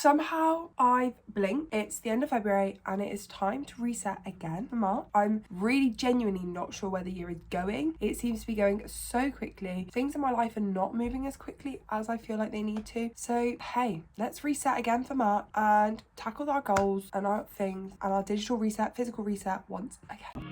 Somehow I've blinked. It's the end of February and it is time to reset again for March. I'm really genuinely not sure where the year is going. It seems to be going so quickly. Things in my life are not moving as quickly as I feel like they need to. So hey, let's reset again for March and tackle our goals and our things and our digital reset, physical reset once again.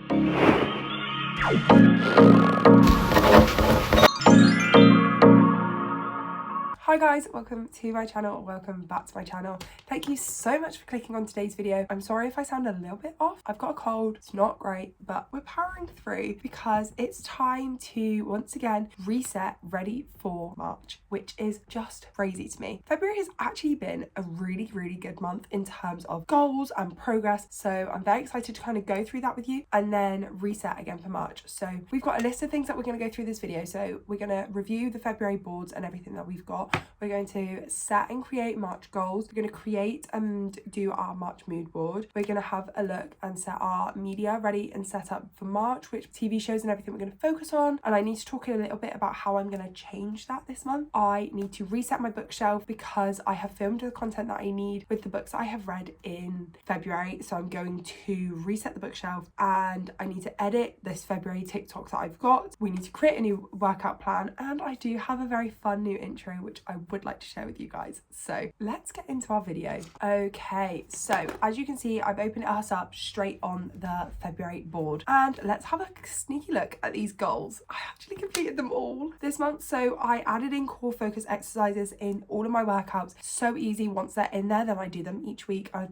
Hi guys, welcome to my channel, welcome back to my channel. Thank you so much for clicking on today's video. I'm sorry if I sound a little bit off. I've got a cold, it's not great, but we're powering through because it's time to once again reset, ready for March, which is just crazy to me. February has actually been a really good month in terms of goals and progress, so I'm very excited to kind of go through that with you and then reset again for March. So we've got a list of things that we're going to go through this video. So we're going to review the February boards and everything that we've got. We're going to set and create March goals. We're going to create and do our March mood board. We're going to have a look and set our media ready and set up for March, which TV shows and everything we're going to focus on. And I need to talk a little bit about how I'm going to change that this month. I need to reset my bookshelf because I have filmed the content that I need with the books I have read in February. So I'm going to reset the bookshelf and I need to edit this February TikTok that I've got. We need to create a new workout plan and I do have a very fun new intro, which I would like to share with you guys. So let's get into our video. Okay, so as you can see, I've opened us up straight on the February board and let's have a sneaky look at these goals. I actually completed them all this month. So I added in core focus exercises in all of my workouts. So easy. Once they're in there, then I do them each week. I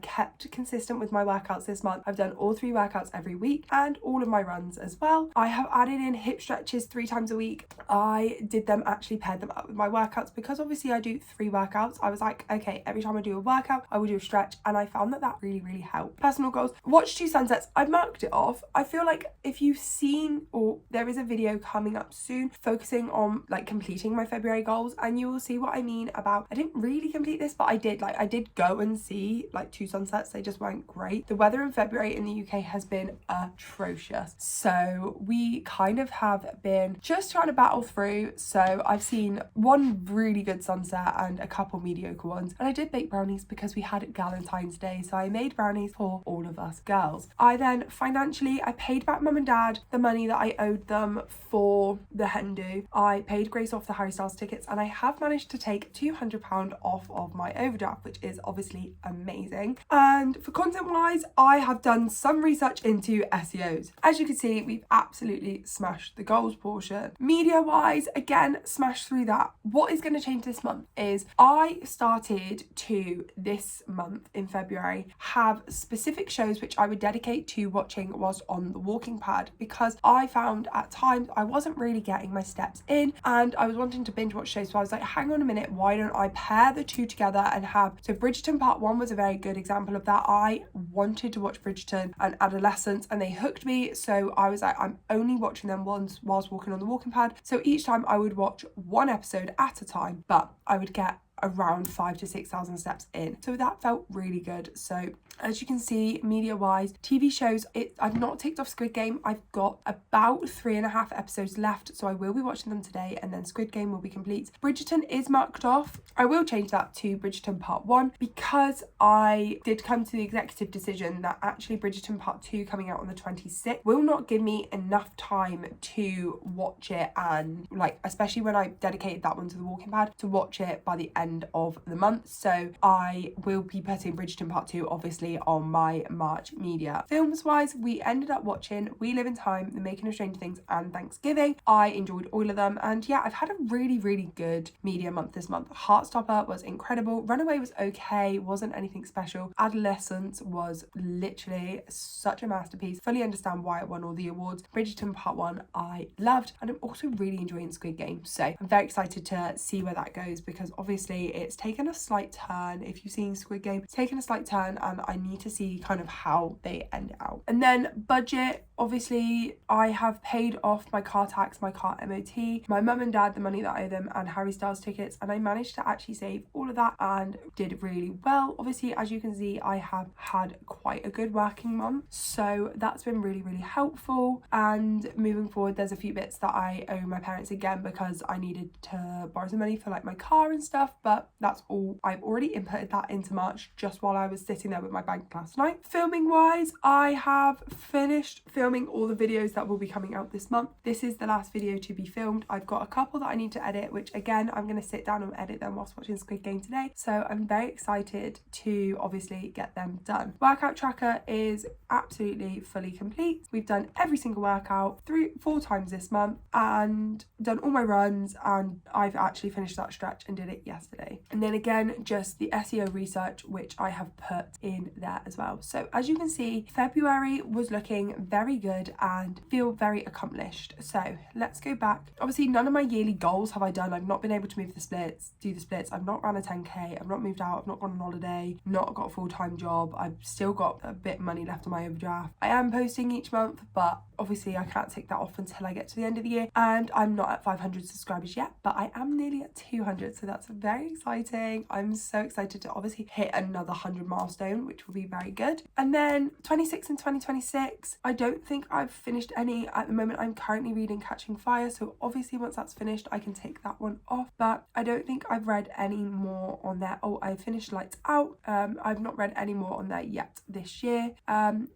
kept consistent with my workouts this month. I've done all 3 workouts every week and all of my runs as well. I have added in hip stretches 3 times a week. I did them, actually paired them up with my workouts because obviously I do 3 workouts. I was like, okay, every time I do a workout, I will do a stretch, and I found that really helped. Personal goals: watch 2 sunsets. I've marked it off. I feel like if you've seen, or there is a video coming up soon focusing on like completing my February goals, and you will see what I mean about I didn't really complete this, but I did go and see like 2 sunsets. They just weren't great. The weather in February in the UK has been atrocious, so we kind of have been just trying to battle through. So I've seen 1 really good sunset and a couple mediocre ones, and I did bake brownies because we had Valentine's Day, so I made brownies for all of us girls. I then financially I paid back mum and dad the money that I owed them for the hen do. I paid Grace off the Harry Styles tickets and I have managed to take £200 off of my overdraft, which is obviously amazing. And for content wise, I have done some research into SEOs. As you can see, we've absolutely smashed the goals portion. Media wise, again, smashed through that. What is going to change this month is I started to this month in February have specific shows which I would dedicate to watching whilst on the walking pad, because I found at times I wasn't really getting my steps in and I was wanting to binge watch shows. So I was like, hang on a minute, why don't I pair the 2 together and have, so Bridgerton Part 1 was a very good example of that. I wanted to watch Bridgerton and Adolescence and they hooked me, so I was like, I'm only watching them once whilst walking on the walking pad. So each time I would watch 1 episode at a time, but I would get around 5,000 to 6,000 steps in, so that felt really good. So as you can see, media wise, TV shows, I've not ticked off Squid Game. I've got about 3.5 episodes left, so I will be watching them today and then Squid Game will be complete. Bridgerton is marked off. I will change that to Bridgerton Part 1 because I did come to the executive decision that actually Bridgerton Part 2 coming out on the 26th will not give me enough time to watch it, and like especially when I dedicated that one to the walking pad, to watch it by the end of the month. So I will be putting Bridgerton Part 2 obviously on my March media. Films wise, we ended up watching We Live in Time, The Making of Stranger Things and Thanksgiving. I enjoyed all of them, and yeah, I've had a really good media month this month. Heartstopper was incredible. Runaway was okay, wasn't anything special. Adolescence was literally such a masterpiece. Fully understand why it won all the awards. Bridgerton Part 1 I loved, and I'm also really enjoying Squid Game, so I'm very excited to see where that goes because obviously it's taken a slight turn. If you've seen Squid Game, it's taken a slight turn and I need to see kind of how they end out. And then budget, obviously I have paid off my car tax, my car MOT, my mum and dad the money that I owe them, and Harry Styles tickets, and I managed to actually save all of that and did really well. Obviously, as you can see, I have had quite a good working month, so that's been really, really helpful. And moving forward, there's a few bits that I owe my parents again because I needed to borrow some money for like my car and stuff, but that's all. I've already inputted that into March just while I was sitting there with my bank last night. Filming wise, I have finished filming all the videos that will be coming out this month. This is the last video to be filmed. I've got a couple that I need to edit, which again, I'm going to sit down and edit them whilst watching Squid Game today. So I'm very excited to obviously get them done. Workout tracker is absolutely fully complete. We've done every single workout 4 times this month and done all my runs, and I've actually finished that stretch and did it yesterday. And then again, just the SEO research, which I have put in there as well. So as you can see, February was looking very good and feel very accomplished. So let's go back. Obviously, none of my yearly goals have I done. I've not been able to move the splits, do the splits. I've not ran a 10k. I've not moved out. I've not gone on holiday. Not got a full-time job. I've still got a bit of money left on my overdraft. I am posting each month, but obviously I can't take that off until I get to the end of the year, and I'm not at 500 subscribers yet, but I am nearly at 200, so that's very exciting. I'm so excited to obviously hit another 100 milestone, which will be very good. And then 26 and 2026, I don't think I've finished any at the moment. I'm currently reading Catching Fire, so obviously once that's finished I can take that one off, but I don't think I've read any more on there. Oh, I finished Lights Out. I've not read any more on there yet this year.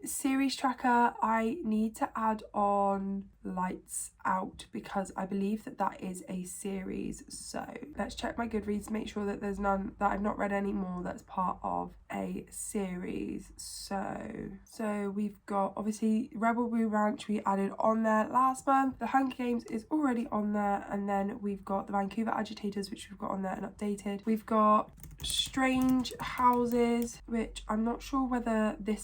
Series tracker, I need to add on Lights Out because I believe that is a series. So let's check my Goodreads, make sure that there's none that I've not read any more that's part of a series. So we've got obviously Rebel Blue Ranch we added on there last month. The Hunger Games is already on there, and then we've got the Vancouver Agitators, which we've got on there and updated. We've got Strange Houses, which I'm not sure whether the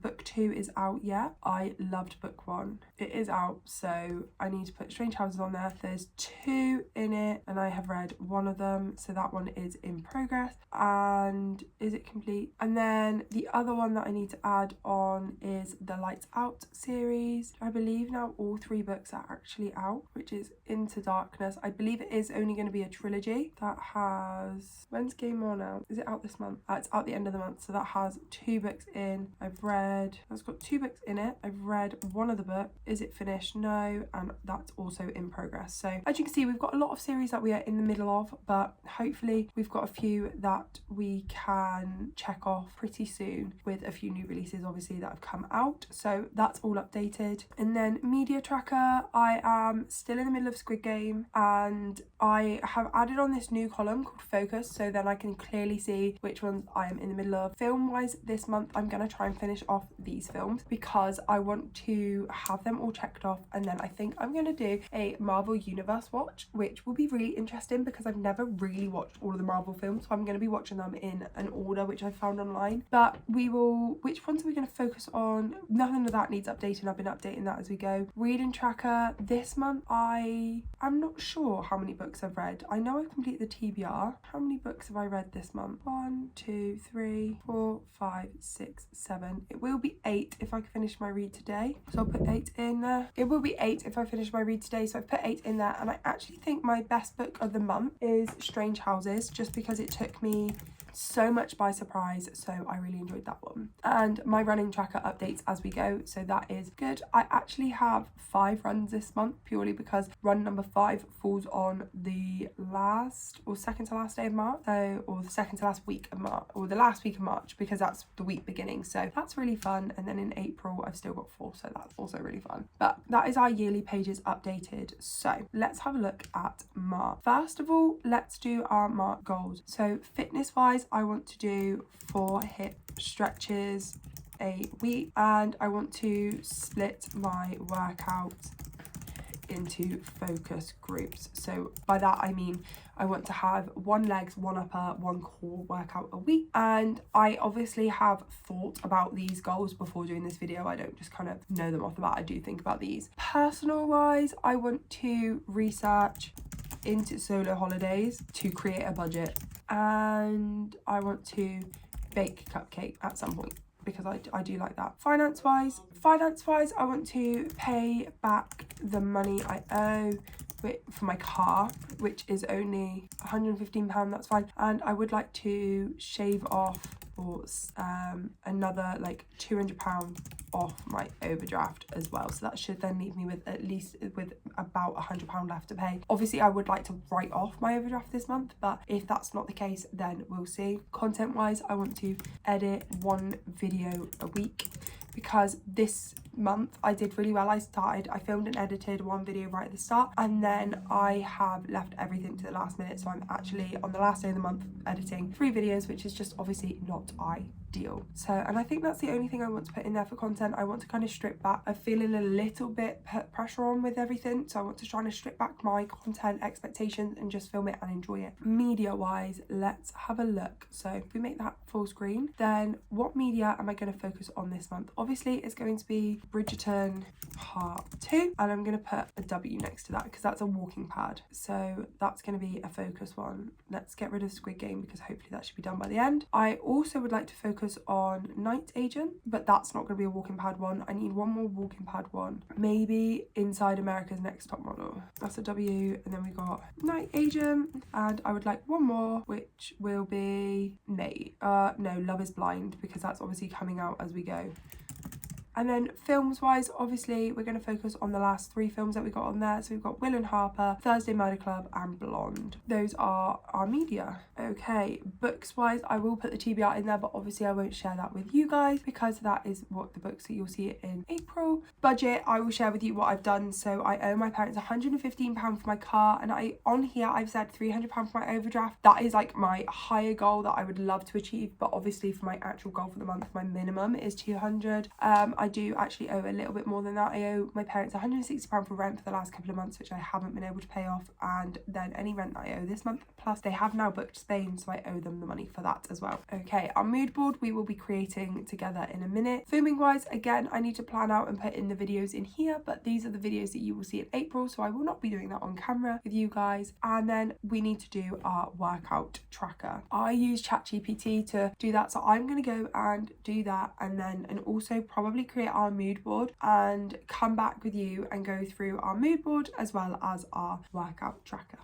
book 2 is out yet. I loved book 1. It is out, so I need to put Strange Houses on there. There's 2 in it and I have read one of them, so that one is in progress. And is it complete? And then the other one that I need to add on is the Lights Out series. I believe now all 3 books are actually out, which is Into Darkness. I believe it is only going to be a trilogy that has, when's Game On out? Is it out this month? It's out the end of the month, so that has 2 books in. That's got 2 books in it. I've read one of the books. Is it finished? No, and that's also in progress. So as you can see, we've got a lot of series that we are in the middle of, but hopefully we've got a few that we can check off pretty soon with a few new releases obviously that have come out. So that's all updated. And then media tracker, I am still in the middle of Squid Game, and I have added on this new column called Focus, so then I can clearly see which ones I am in the middle of. Film wise this month, I'm going to try and finish off these films because I want to have them all checked off, and then I think I'm going to do a Marvel Universe watch, which will be really interesting because I've never really watched all of the Marvel films, so I'm going to be watching them in an order which I found online. But which ones are we going to focus on? Nothing of that needs updating. I've been updating that as we go. Reading tracker this month, I'm not sure how many books I've read. I know I've completed the TBR. How many books have I read this month? 1, 2, 3, 4, 5, 6, 7. It will be 8 if I can finish my read today, so I'll put 8 in there. It will be 8 if I finish my read today, so I've put 8 in there. And I actually think my best book of the month is Strange Houses, just because it took me so much by surprise, so I really enjoyed that one. And my running tracker updates as we go, so that is good. I actually have 5 runs this month purely because run number 5 falls on the last or second to last day of March, or the second to last week of March, or the last week of March, because that's the week beginning, so that's really fun. And then in April I've still got 4, so that's also really fun. But that is our yearly pages updated. So let's have a look at March. First of all, let's do our March goals. So fitness wise, I want to do 4 hip stretches a week, and I want to split my workouts into focus groups. So by that I mean I want to have 1 legs, 1 upper, 1 core workout a week. And I obviously have thought about these goals before doing this video. I don't just kind of know them off the bat. I do think about these. Personal wise, I want to research into solo holidays to create a budget, and I want to bake cupcake at some point. because I do like that. Finance wise, I want to pay back the money I owe for my car, which is only £115, that's fine. And I would like to shave off or another like £200 off my overdraft as well, so that should then leave me with about £100 left to pay. Obviously I would like to write off my overdraft this month, but if that's not the case then we'll see. Content wise, I want to edit 1 video a week, because this month I did really well. I filmed and edited 1 video right at the start, and then I have left everything to the last minute, so I'm actually on the last day of the month editing 3 videos, which is just obviously not ideal. So, and I think that's the only thing I want to put in there for content. I want to kind of strip back. I'm feeling a little bit pressure on with everything, so I want to try and strip back my content expectations and just film it and enjoy it. Media wise, let's have a look. So if we make that full screen, then what media am I going to focus on this month? Obviously it's going to be Bridgerton Part 2, and I'm going to put a W next to that because that's a walking pad, so that's going to be a focus one. Let's get rid of Squid Game because hopefully that should be done by the end. I also would like to focus on Night Agent, but that's not going to be a walking pad one. I need 1 more walking pad one, maybe Inside America's Next Top Model. That's a W. And then we got Night Agent, and I would like 1 more, which will be no, Love is Blind, because that's obviously coming out as we go. And then films wise, obviously we're going to focus on the last 3 films that we got on there. So we've got Will and Harper, Thursday Murder Club and Blonde. Those are our media. Okay, books wise, I will put the TBR in there, but obviously I won't share that with you guys because that is what the books that you'll see in April. Budget, I will share with you what I've done. So I owe my parents £115 for my car, and on here I've said £300 for my overdraft. That is like my higher goal that I would love to achieve, but obviously for my actual goal for the month, my minimum is £200. I do actually owe a little bit more than that. I owe my parents £160 for rent for the last couple of months, which I haven't been able to pay off, and then any rent that I owe this month, plus they have now booked Spain, so I owe them the money for that as well. Okay, our mood board we will be creating together in a minute. Filming wise, again, I need to plan out and put in the videos in here, but these are the videos that you will see in April, so I will not be doing that on camera with you guys. And then we need to do our workout tracker. I use ChatGPT to do that, so I'm going to go and do that, and also probably create our mood board and come back with you and go through our mood board as well as our workout tracker.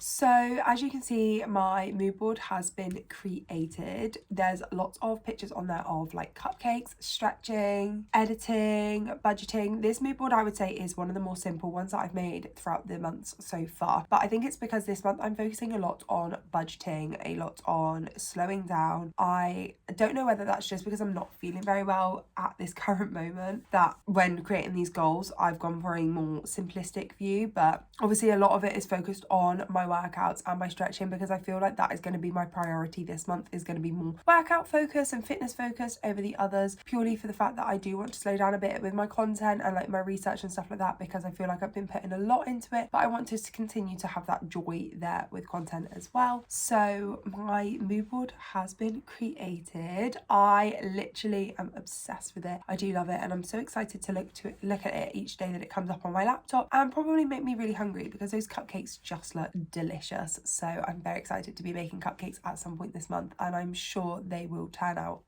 So as you can see, my mood board has been created. There's lots of pictures on there of like cupcakes, stretching, editing, budgeting. This mood board I would say is one of the more simple ones that I've made throughout the months so far. But I think it's because this month I'm focusing a lot on budgeting, a lot on slowing down. I don't know whether that's just because I'm not feeling very well at this current moment, that when creating these goals, I've gone for a more simplistic view. But obviously a lot of it is focused on my workouts and my stretching, because I feel like that is going to be my priority this month, is going to be more workout focused and fitness focused over the others, purely for the fact that I do want to slow down a bit with my content and like my research and stuff like that, because I feel like I've been putting a lot into it, but I want to continue to have that joy there with content as well. So my mood board has been created. I literally am obsessed with it. I do love it, and I'm so excited to look at it each day that it comes up on my laptop, and probably make me really hungry because those cupcakes just look delicious. So I'm very excited to be making cupcakes at some point this month, and I'm sure they will turn out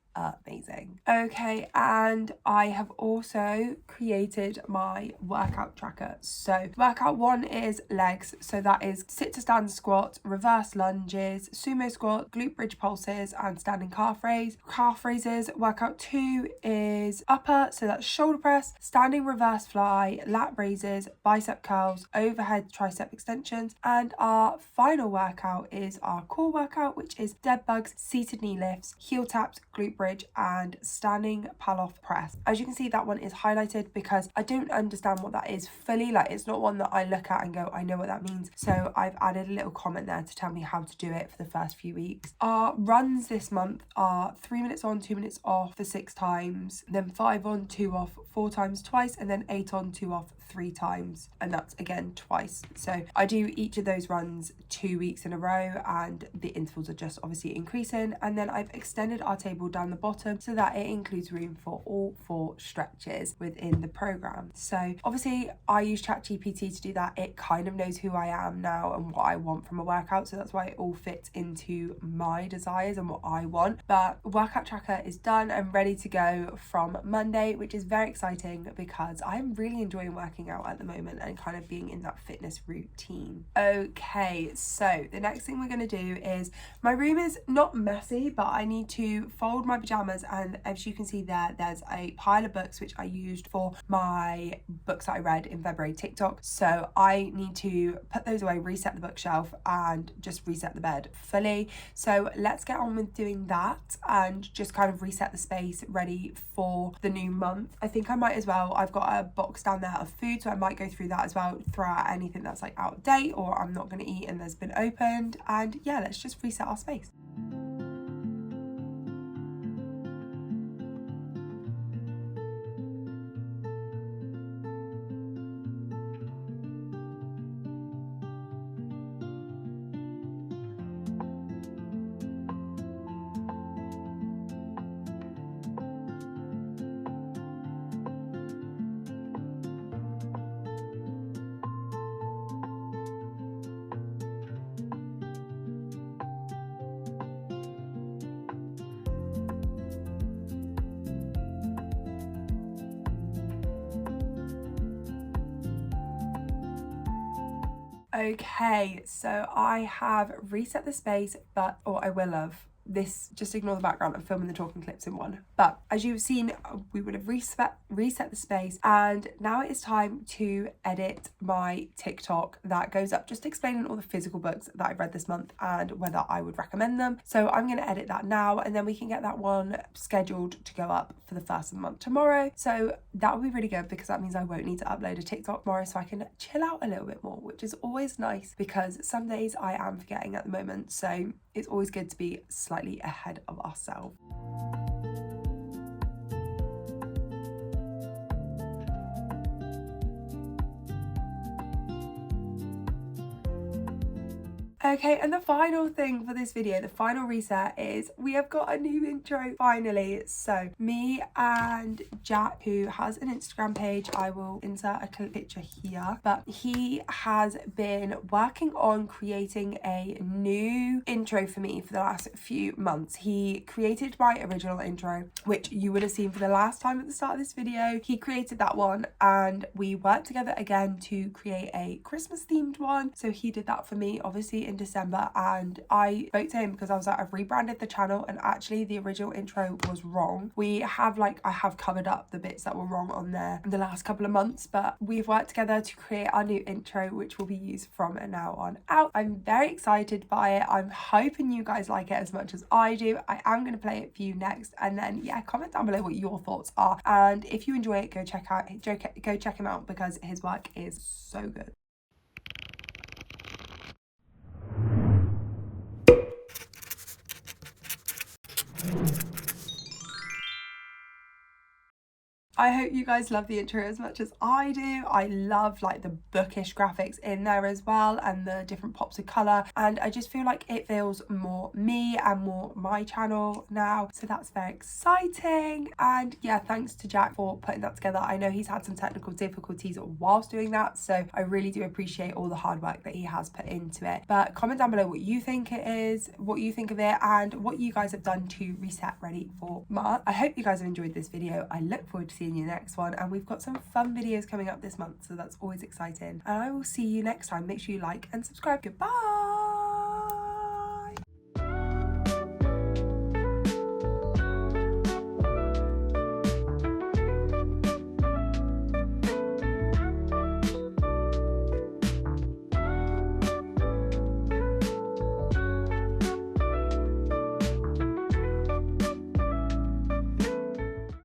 amazing. Okay, and I have also created my workout tracker. So workout 1 is legs, so that is sit to stand squat, reverse lunges, sumo squat, glute bridge pulses and standing calf raises. Workout 2 is upper, so that's shoulder press, standing reverse fly, lat raises, bicep curls, overhead tricep extensions. And our final workout is our core workout, which is dead bugs, seated knee lifts, heel taps, glute bridge and standing pull-off press. As you can see, that one is highlighted because I don't understand what that is fully. Like, it's not one that I look at and go, I know what that means. So I've added a little comment there to tell me how to do it for the first few weeks. Our runs this month are 3 minutes on, 2 minutes off for 6 times, then 5 on, 2 off 4 times twice, and then 8 on, 2 off 3 times, and that's again twice. So I do each of those runs 2 weeks in a row, and the intervals are just obviously increasing. And then I've extended our table down the bottom so that it includes room for all 4 stretches within the program. So obviously I use ChatGPT to do that. It kind of knows who I am now and what I want from a workout, so that's why it all fits into my desires and what I want. But workout tracker is done and ready to go from Monday, which is very exciting because I'm really enjoying working out at the moment and kind of being in that fitness routine. Okay, so the next thing we're going to do is, my room is not messy, but I need to fold my pajamas, and as you can see there's a pile of books which I used for my books that I read in February TikTok. So I need to put those away, reset the bookshelf, and just reset the bed fully. So let's get on with doing that and just kind of reset the space ready for the new month. I think I might as well, I've got a box down there of food, so I might go through that as well, throw out anything that's like out of date or I'm not going to eat and there's been opened, and yeah, let's just reset our space. Okay, so I have reset the space, but, or I will have. This, just ignore the background, I'm filming the talking clips in one. But as you've seen, we would have reset the space, and now it is time to edit my TikTok that goes up just explaining all the physical books that I've read this month and whether I would recommend them. So I'm going to edit that now, and then we can get that one scheduled to go up for the first of the month tomorrow. So that will be really good because that means I won't need to upload a TikTok tomorrow, so I can chill out a little bit more, which is always nice because some days I am forgetting at the moment. So it's always good to be slightly ahead of ourselves. Okay, and the final thing for this video, the final reset, is we have got a new intro finally. So me and Jack, who has an Instagram page, I will insert a picture here, but he has been working on creating a new intro for me for the last few months. He created my original intro, which you would have seen for the last time at the start of this video. He created that one, and we worked together again to create a Christmas themed one. So he did that for me, obviously in December, and I spoke to him because I was like, I've rebranded the channel and actually the original intro was wrong. I have covered up the bits that were wrong on there in the last couple of months, but we've worked together to create our new intro, which will be used from now on out. I'm very excited by it. I'm hoping you guys like it as much as I do. I am going to play it for you next, and then yeah, comment down below what your thoughts are, and if you enjoy it, go check him out because his work is so good. I hope you guys love the intro as much as I do. I love like the bookish graphics in there as well, and the different pops of colour, and I just feel like it feels more me and more my channel now, so that's very exciting. And yeah, thanks to Jack for putting that together. I know he's had some technical difficulties whilst doing that, so I really do appreciate all the hard work that he has put into it. But comment down below what you think it is, what you think of it, and what you guys have done to reset ready for March. I hope you guys have enjoyed this video. I look forward to seeing you next one, and we've got some fun videos coming up this month, so that's always exciting, and I will see you next time. Make sure you like and subscribe. Goodbye.